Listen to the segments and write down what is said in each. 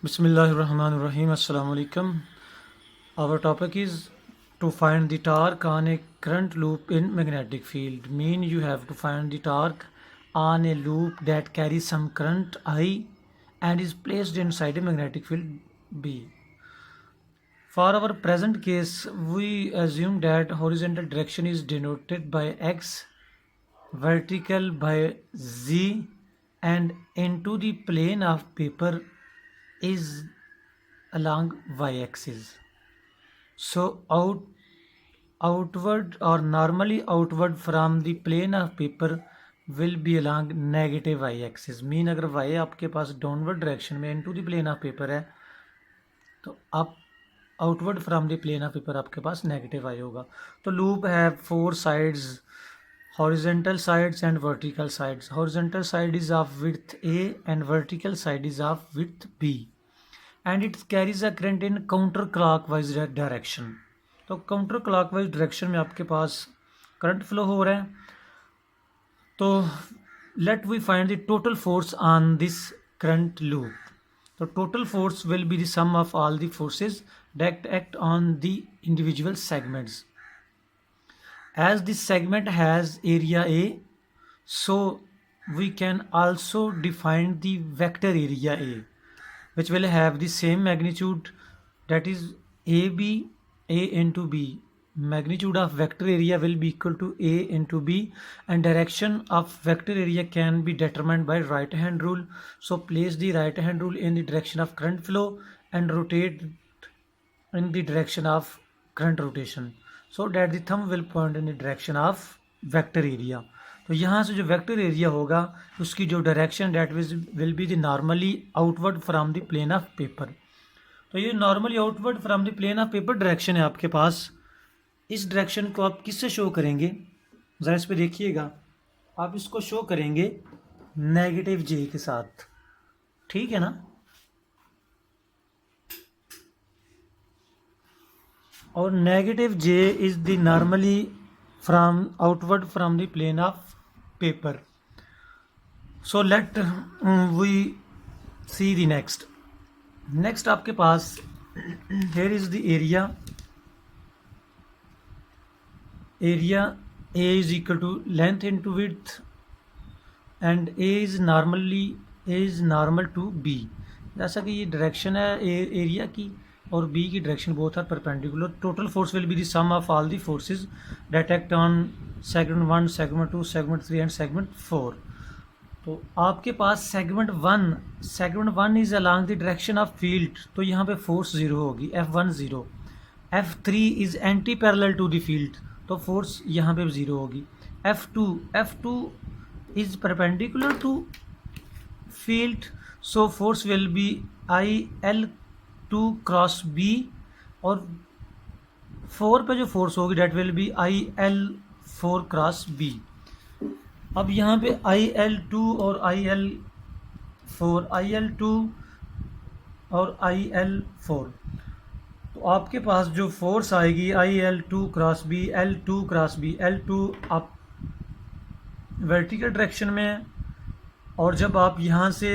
Bismillahirrahmanirrahim. Assalamu alaikum. Our topic is to find the torque on a current loop in magnetic field. Mean you have to find the torque on a loop that carries some current I and is placed inside a magnetic field B. For our present case, we assume that horizontal direction is denoted by X, vertical by Z, and into the plane of paper is along y-axis. So outward or normally outward from the plane of paper will be along negative y-axis. Mean अगर y आपके पास downward direction में into the plane of paper है तो आप outward from the plane of paper आपके पास negative y होगा. तो लूप है 4 sides, horizontal sides and vertical sides. Horizontal side is of width A and vertical side is of width B. And it carries a current in counterclockwise direction. तो counter clockwise direction में आपके पास current flow हो रहा है. तो let we find the total force on this current loop. तो total force will be the sum of all the forces that act on the individual segments. As this segment has area A, so we can also define the vector area A, which will have the same magnitude, that is AB, A into B. Magnitude of vector area will be equal to A into B, and direction of vector area can be determined by right hand rule. So place the right hand rule in the direction of current flow and rotate in the direction of current rotation, so that the thumb will point in the direction of vector area. तो यहाँ से जो vector area होगा उसकी जो direction that will be the normally outward from the plane of paper. तो ये normally outward from the plane of paper direction है आपके पास. इस डायरेक्शन को आप किससे शो करेंगे, ज़रा इस पे देखिएगा. आप इसको शो करेंगे नेगेटिव जे के साथ, ठीक है ना. और negative J is the normally from outward from the plane of paper. So let we see the next आपके पास here is the area A is equal to length into width and A is normal to B. जैसा कि ये direction है area की और B की direction both are perpendicular. Total force will be the sum of all the forces that act on segment 1, segment 2, segment 3 and segment 4. तो आपके पास segment 1 is along the direction of field, तो यहाँ पे force 0 होगी, F1 0. F3 is anti parallel to the field, तो force यहाँ पे 0 होगी. F2 is perpendicular to field, so force will B IL2 cross B, और 4 पे जो फोर्स होगी that will be IL4 cross B. अब यहाँ पे IL2 और IL2 और IL4, तो आपके पास जो फोर्स आएगी IL2 cross B, L2 cross B. L2 आप वर्टिकल डायरेक्शन में है, और जब आप यहाँ से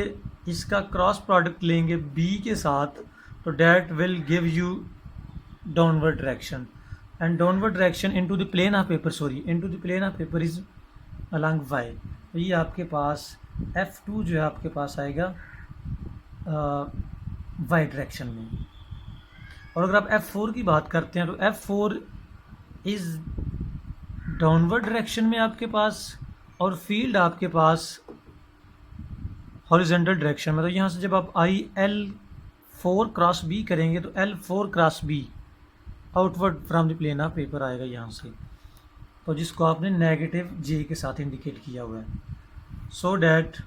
इसका क्रॉस प्रोडक्ट लेंगे B के साथ तो that will give you downward direction, and downward direction into the plane of paper is along y. तो ये आपके पास F2 जो है आपके पास आएगा y डायरेक्शन में. और अगर आप F4 की बात करते हैं तो F4 इज डाउनवर्ड डायरेक्शन में आपके पास, और फील्ड आपके पास हॉरिजॉन्टल डायरेक्शन में. तो यहाँ से जब आप IL4 क्रॉस बी करेंगे तो L4 cross B outward from the plane of paper आएगा यहाँ से, तो जिसको आपने नेगेटिव जे के साथ इंडिकेट किया हुआ है. So that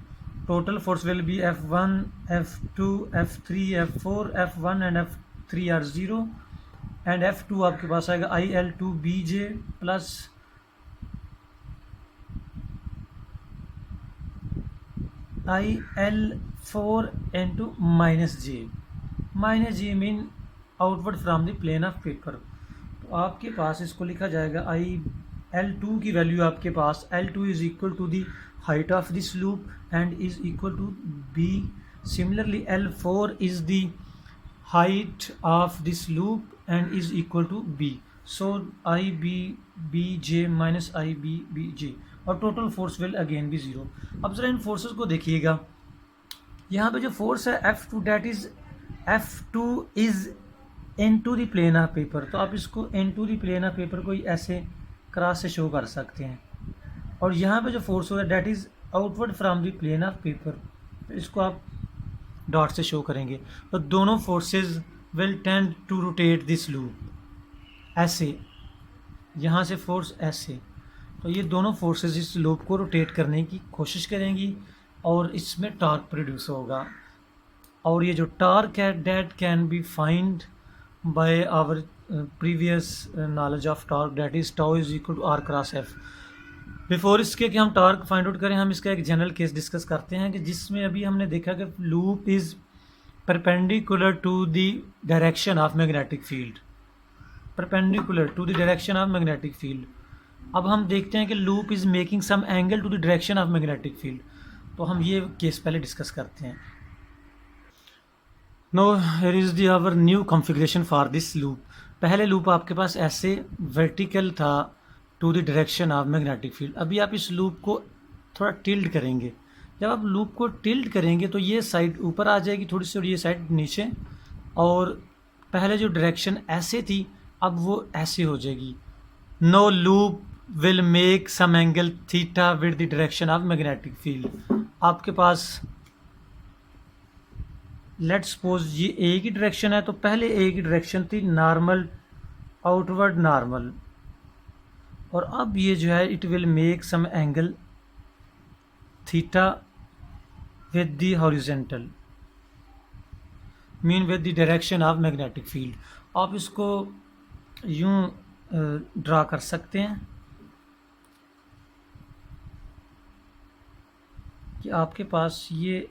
total force will be F1, F2, F3, F4, F1 and F3 are 0, and F2 आपके पास आएगा IL2BJ plus IL4 into minus J mean outward from the plane of paper. तो आपके पास इसको लिखा जाएगा L2 की वैल्यू आपके पास L2 is equal to the height of this loop and is equal to B Similarly, L4 is the height of this loop and is equal to B. So IBBJ minus IBBJ और total force will again भी 0. अब जरा इन forces को देखिएगा. यहाँ पे जो force है F2 that is F2 is into the plane of paper. तो आप इसको into the plane of paper को ऐसे क्रॉस से शो कर सकते हैं. और यहाँ पे जो फोर्स हो रहा है that is outward from the plane of paper. तो इसको आप डॉट से शो करेंगे. तो दोनों forces will tend to rotate this loop ऐसे. यहाँ से फोर्स ऐसे. तो ये दोनों फोर्सेस इस लूप को रोटेट करने की कोशिश करेंगी और इसमें टॉर्क प्रोड्यूस होगा. और ये जो टॉर्क है that can be find by our previous knowledge of torque that is tau is equal to R cross F. Before इसके कि हम टॉर्क फाइंड आउट करें, हम इसका एक जनरल केस डिस्कस करते हैं कि जिसमें अभी हमने देखा कि loop is perpendicular to the direction of magnetic field. Perpendicular to the direction of magnetic field. अब हम देखते हैं कि loop is making some angle to the direction of magnetic field. तो हम ये केस पहले डिस्कस करते हैं. Now here is the our new configuration for this loop. पहले लूप आपके पास ऐसे वर्टिकल था to the direction of magnetic field. अभी आप इस लूप को थोड़ा टिल्ट करेंगे. जब आप लूप को टिल्ट करेंगे तो ये साइड ऊपर आ जाएगी थोड़ी सी और ये साइड नीचे. और पहले जो डायरेक्शन ऐसे थी अब वो ऐसे हो जाएगी. Now loop will make some angle theta with the direction of magnetic field. आपके पास लेट्स सपोज ये एक ही डायरेक्शन है. तो पहले एक ही डायरेक्शन थी नॉर्मल, आउटवर्ड नॉर्मल. और अब ये जो है it will make some angle theta with the horizontal mean with the direction of magnetic field. आप इसको यूं ड्रा कर सकते हैं कि आपके पास ये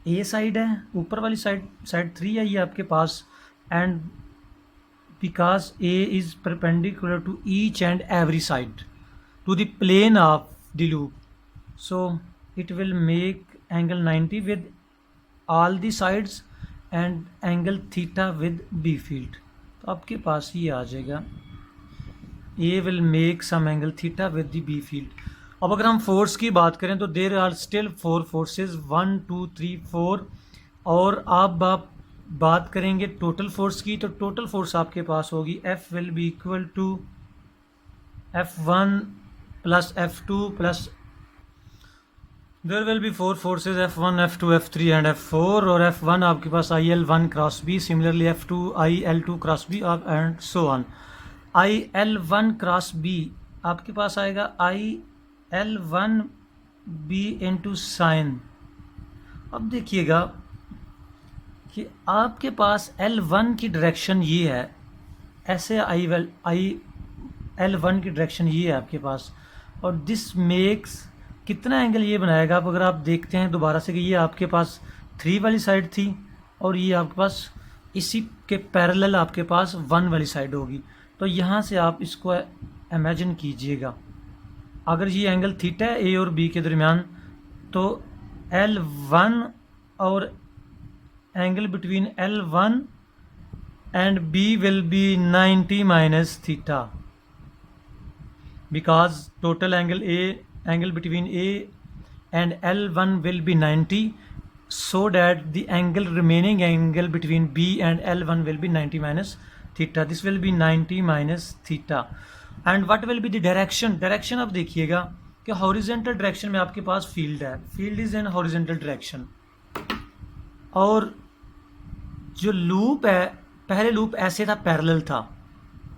ए साइड है, ऊपर वाली साइड 3 है ये आपके पास. And because A is perpendicular to each and every side to the plane of the loop, so it will make angle 90 with all the sides and angle theta with B field. तो आपके पास ये आ जाएगा A will make some angle theta with the B field. अब अगर हम force की बात करें तो there are still 4 forces 1 2 3 4. और अब आप बात करेंगे टोटल फोर्स की. तो टोटल फोर्स आपके पास होगी F will be equal to F1 plus F2 plus there will be 4 forces F1 F2 F3 and F4. और F1 आपके पास IL1 cross B. Similarly F2 IL2 cross B and so on. IL1 cross B आपके पास आएगा IL1 B into sine. अब देखिएगा कि आपके पास L1 की डायरेक्शन ये है ऐसे. L1 की डायरेक्शन ये है आपके पास. और दिस मेक्स कितना एंगल ये बनाएगा. आप अगर आप देखते हैं दोबारा से कि ये आपके पास 3 वाली साइड थी और ये आपके पास इसी के पैरेलल आपके पास 1 वाली साइड होगी. तो यहाँ से आप इसको इमेजिन कीजिएगा अगर ये एंगल थीटा है ए और बी के दरमियान तो L1 और angle between L1 and B will be 90 minus theta because total angle between A and L1 will be 90, so that the remaining angle between B and L1 will be 90 minus theta. This will be 90 minus theta. And what will be the direction? Direction आप देखिएगा कि horizontal direction में आपके पास field है. Field is in horizontal direction. और जो loop है पहले लूप ऐसे था पैरेलल था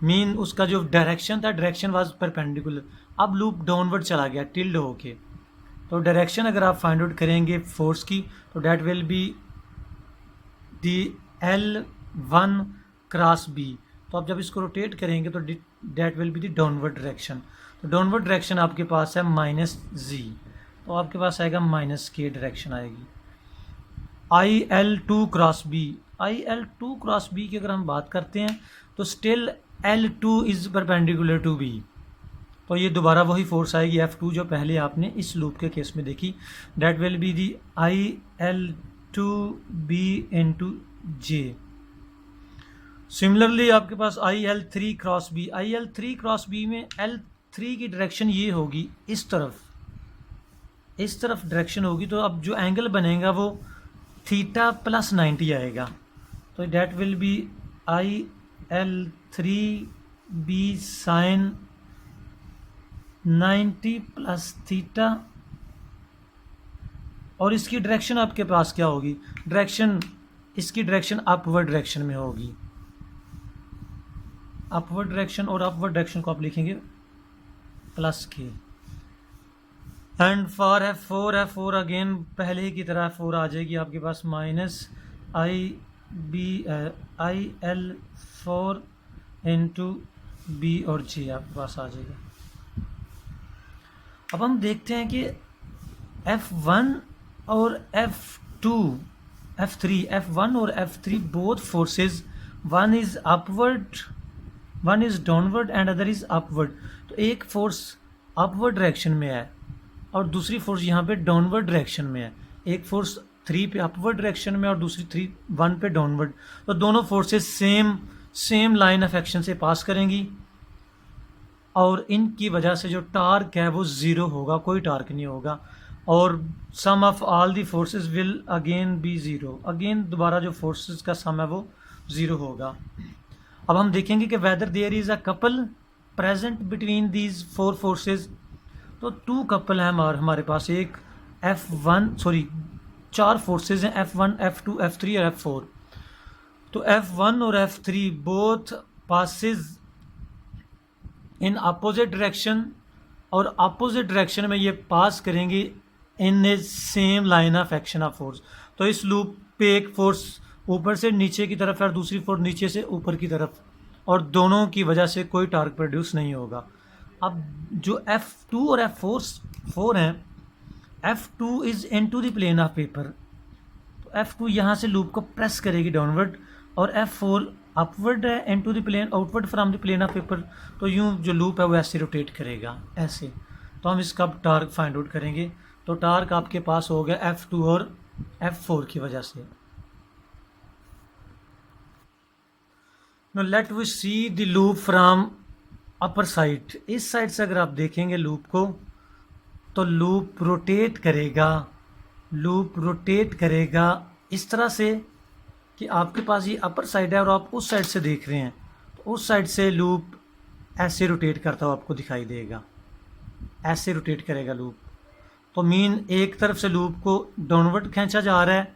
मीन उसका जो डायरेक्शन था डायरेक्शन वाज परपेंडिकुलर. अब लूप डाउनवर्ड चला गया टिल्ड होके. तो डायरेक्शन अगर आप फाइंड आउट करेंगे फोर्स की तो that will be the L1 cross B. तो आप जब इसको रोटेट करेंगे तो that will be the downward direction. तो डाउनवर्ड डायरेक्शन आपके पास है -z. तो आपके पास आएगा -k डायरेक्शन आएगी. IL2 cross B. IL2 cross B की अगर हम बात करते हैं तो still L2 is perpendicular to B. तो ये दोबारा वही फोर्स आएगी F2 जो पहले आपने इस लूप के केस में देखी, that will be the IL2B into J। Similarly आपके पास IL3 cross B, IL3 cross B में L3 की डायरेक्शन ये होगी, इस तरफ डायरेक्शन होगी, तो अब जो एंगल बनेगा वो थीटा प्लस 90 आएगा। तो that will be IL3B sine 90 plus theta, और इसकी डायरेक्शन आपके पास क्या होगी, इसकी डायरेक्शन अपवर्ड डायरेक्शन में होगी, अपवर्ड डायरेक्शन, और अपवर्ड डायरेक्शन को आप लिखेंगे प्लस के। एंड फॉर F4 अगेन पहले ही की तरह F4 आ जाएगी आपके पास माइनस IL4 इंटू B और J आपके पास आ जाएगा। अब हम देखते हैं कि F1 और F1 और F3 both forces, one is upward, one is downward and other is upward. तो एक फोर्स अपवर्ड डायरेक्शन में है और दूसरी फोर्स यहाँ पे डाउनवर्ड डायरेक्शन में है। एक फोर्स 3 पे अपवर्ड डायरेक्शन में और दूसरी 1 पे डाउनवर्ड। तो दोनों forces same line of action से पास करेंगी और इनकी वजह से जो टार्क है वो ज़ीरो होगा, कोई टार्क नहीं होगा, और sum of all the forces will again be zero. Again दोबारा जो फोर्सेस का सम है वो ज़ीरो होगा। अब हम देखेंगे कि whether there is a couple present between these 4 forces. तो 2 कपल हैं हमारे पास, एक चार फोर्सेस हैं, F1, F2, F3 और F4। तो F1 और F3 both passes in opposite direction, और अपोजिट डायरेक्शन में ये पास करेंगे in a same line of action of force. तो इस लूप पे एक फोर्स ऊपर से नीचे की तरफ है और दूसरी फोर्स नीचे से ऊपर की तरफ, और दोनों की वजह से कोई टार्क प्रोड्यूस नहीं होगा। अब जो F2 और F4 हैं, F2 is into the plane of paper, तो F2 यहाँ से लूप को प्रेस करेगी डाउनवर्ड, और F4 अपवर्ड है into the plane, outward from the plane of paper. तो यूँ जो लूप है वो ऐसे रोटेट करेगा, ऐसे। तो हम इसका टार्क फाइंड आउट करेंगे। तो टार्क आपके पास हो गया F2 और F4 की वजह से। Now let we see the loop from upper side. इस साइड से अगर आप देखेंगे लूप को, तो लूप रोटेट करेगा इस तरह से कि आपके पास ये अपर साइड है और आप उस साइड से देख रहे हैं, तो उस साइड से लूप ऐसे रोटेट करता हुआ आपको दिखाई देगा, ऐसे रोटेट करेगा लूप। तो मीन एक तरफ से लूप को डाउनवर्ड खींचा जा रहा है,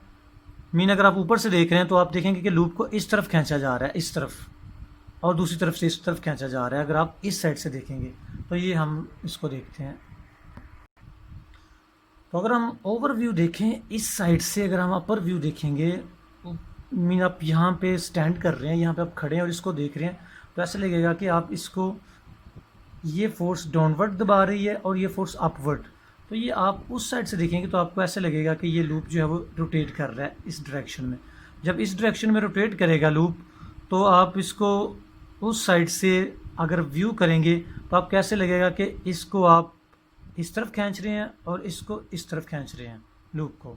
मीन अगर आप ऊपर से देख रहे हैं तो आप देखेंगे कि लूप को इस तरफ खींचा जा रहा है, इस तरफ, और दूसरी तरफ से इस तरफ खींचा जा रहा है। अगर आप इस साइड से देखेंगे तो ये हम इसको देखते हैं। तो अगर हम ओवरव्यू देखें इस साइड से, अगर हम अपर व्यू देखेंगे, मीन आप यहाँ पे स्टैंड कर रहे हैं, यहाँ पे आप खड़े हैं और इसको देख रहे हैं, तो ऐसे लगेगा कि आप इसको, ये फोर्स डाउनवर्ड दबा रही है और ये फोर्स अपवर्ड। तो ये आप उस साइड से देखेंगे तो आपको ऐसे लगेगा कि ये लूप जो है वो रोटेट कर रहा है इस डायरेक्शन में। जब इस डायरेक्शन में रोटेट करेगा लूप, तो आप इसको उस साइड से अगर व्यू करेंगे तो आप कैसे लगेगा कि इसको आप इस तरफ खींच रहे हैं और इसको इस तरफ खींच रहे हैं लूप को।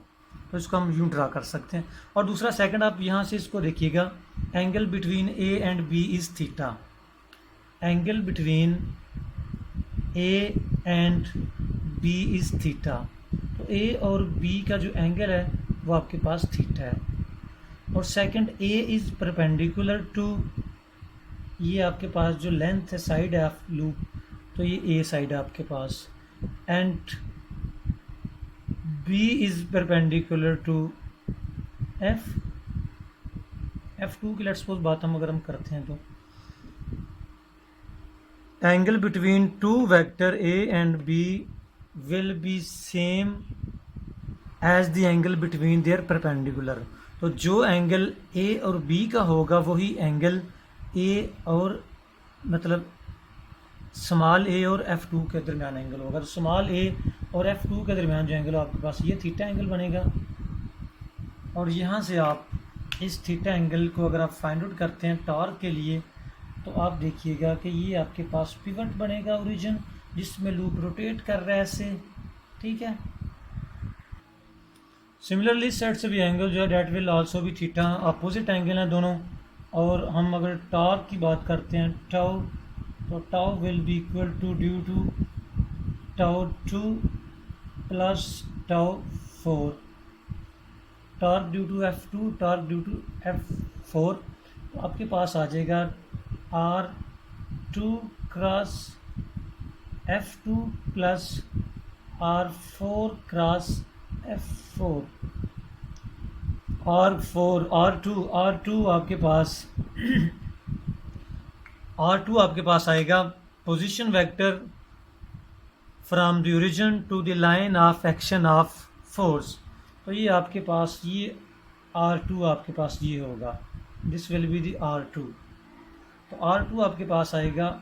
तो इसको हम यूँ ड्रा कर सकते हैं। और दूसरा सेकंड, आप यहाँ से इसको देखिएगा, angle between A and B is theta. Angle between A and B is theta. तो A और B का जो एंगल है वो आपके पास थीटा है। और second, A is perpendicular to, ये आपके पास जो लेंथ है, साइड है ऑफ लूप, तो ये A साइड है आपके पास, and B is perpendicular to F2 की लेट्स सपोज बात हम अगर करते हैं, तो angle between two vector A and B will be same as the angle between their perpendicular. तो जो एंगल A और B का होगा वही एंगल A और मतलब स्मॉल a और F2 के दरमियान एंगल होगा। तो स्मॉल a और F2 के दरमियान जो एंगल आपके पास, ये थीटा एंगल बनेगा। और यहाँ से आप इस थीटा एंगल को अगर आप फाइंड आउट करते हैं टॉर्क के लिए, तो आप देखिएगा कि ये आपके पास पिवट बनेगा ओरिजिन, जिसमें लूप रोटेट कर रहा है ऐसे, ठीक है। सिमिलरली सेट से भी एंगल जो है डेट विल आल्सो भी थीटा, अपोजिट एंगल हैं दोनों। और हम अगर टॉर्क की बात करते हैं टाउ, तो tau will be equal to due to tau 2 plus tau 4, torque due to F2 torque due to F4। तो आपके पास आ जाएगा R2 cross F2 plus R4 cross F4, R2 आपके पास R2 आपके पास आएगा position vector from the origin to the line of action of force. तो ये आपके पास ये R2 आपके पास ये होगा, this will be the R2। तो R2 आपके पास आएगा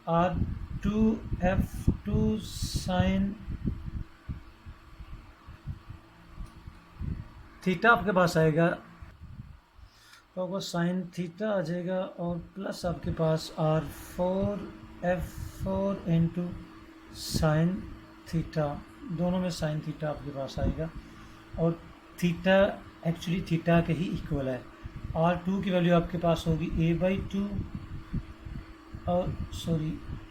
R2 F2 साइन थीटा आपके पास आएगा, तो आपको साइन थीटा आ जाएगा, और प्लस आपके पास R4 F4 into sine theta, दोनों में साइन थीटा आपके पास आएगा। और थीटा एक्चुअली थीटा के ही इक्वल है। R2 की वैल्यू आपके पास होगी a/2 और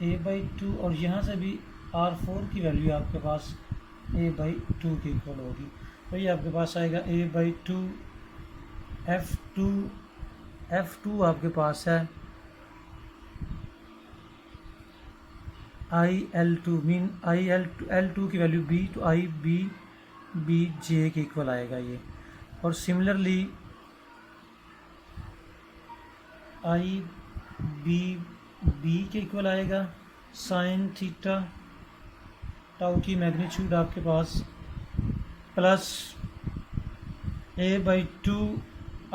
a/2, और यहाँ से भी R4 की वैल्यू आपके पास a/2 के इक्वल होगी। तो ये आपके पास आएगा a/2 F2 आपके पास है IL2 मीन L2 की वैल्यू b, तो IBJ के इक्वल आएगा ये। और सिमिलरली IBB के इक्वल आएगा साइन थीटा, टाउ की मैग्नीट्यूड आपके पास, plus a/2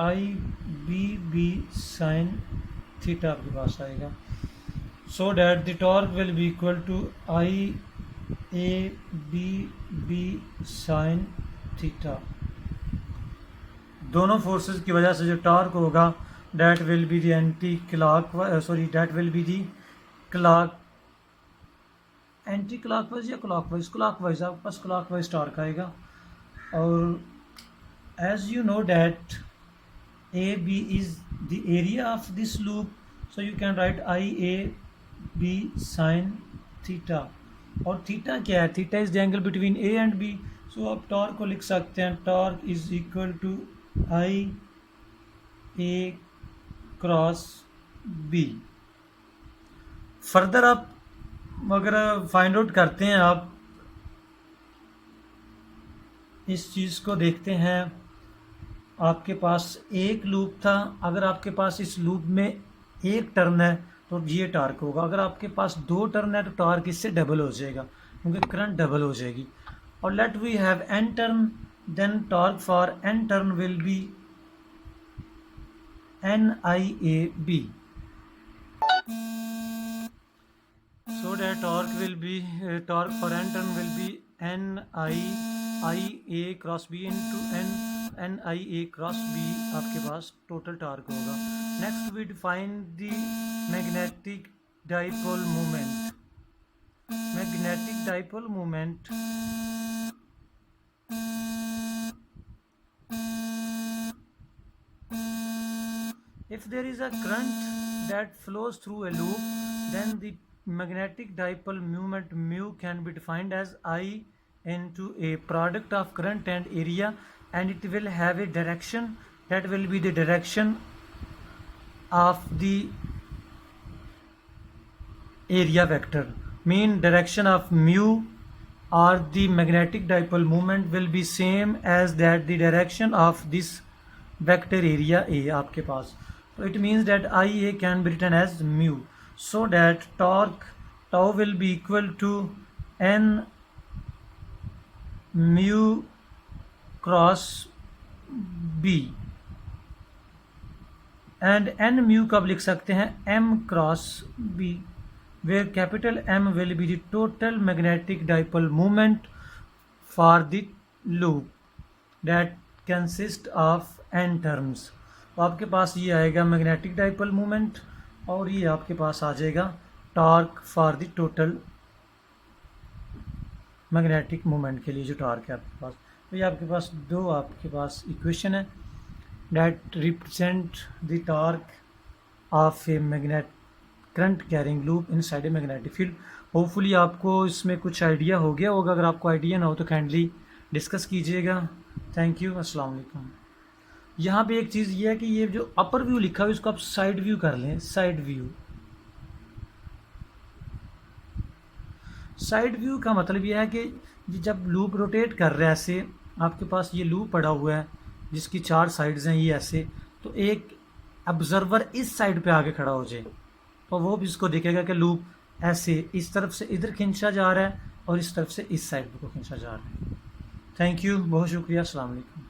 IBB sine theta आपके पास आएगा। So that the torque will be equal to IABB sine theta. दोनों फोर्सेस की वजह से जो टॉर्क होगा that will be the anti clockwise या क्लॉकवाइज आपके पास क्लॉकवाइज टॉर्क आएगा। और as you know that AB is the area of this loop, so you can write IAB sin theta। और थीटा क्या है? Theta is the angle between A and B। So आप torque को लिख सकते हैं, torque is equal to IA cross B। Further आप अगर फाइंड आउट करते हैं, आप इस चीज़ को देखते हैं, आपके पास एक लूप था, अगर आपके पास इस लूप में एक टर्न है तो ये टॉर्क होगा, अगर आपके पास दो टर्न है तो टॉर्क इससे डबल हो जाएगा क्योंकि करंट डबल हो जाएगी। और let we have n turn, then torque for n turn will be NIAB। so that torque for n turn will be NIA cross B into NIA cross B आपके पास total torque होगा। Next we define the magnetic dipole moment. If there is a current that flows through a loop, then the magnetic dipole moment mu can be defined as I into a product of current and area, and it will have a direction that will be the direction of the area vector, mean direction of mu or the magnetic dipole moment will be same as that the direction of this vector area A आपके पास। So it means that IA can be written as mu, so that torque tau will be equal to N mu cross B, and N mu कब लिख सकते हैं? M cross B, where capital M will be the total magnetic dipole moment for the loop that consists of n turns। तो आपके पास ये आएगा magnetic dipole moment, और ये आपके पास आ जाएगा torque for the total magnetic moment के लिए जो टॉर्क है आपके पास, तो ये आपके पास दो आपके पास इक्वेशन है that represent the torque of a magnet current carrying loop inside a magnetic field। Hopefully आपको इसमें कुछ आइडिया हो गया होगा, अगर आपको आइडिया ना हो तो काइंडली डिस्कस कीजिएगा। थैंक यू, अस्सलाम वालेकुम। यहाँ पे एक चीज़ ये है कि ये जो अपर व्यू लिखा हुआ है इसको आप साइड व्यू कर लें। साइड व्यू, साइड व्यू का मतलब ये है कि जब लूप रोटेट कर रहा है ऐसे, आपके पास ये लूप पड़ा हुआ है जिसकी चार साइड्स हैं ये ऐसे, तो एक ऑब्जर्वर इस साइड पे आके खड़ा हो जाए तो वो भी इसको देखेगा कि लूप ऐसे इस तरफ से इधर खींचा जा रहा है और इस तरफ से इस साइड को खींचा जा रहा है। थैंक यू, बहुत शुक्रिया, अस्सलाम वालेकुम।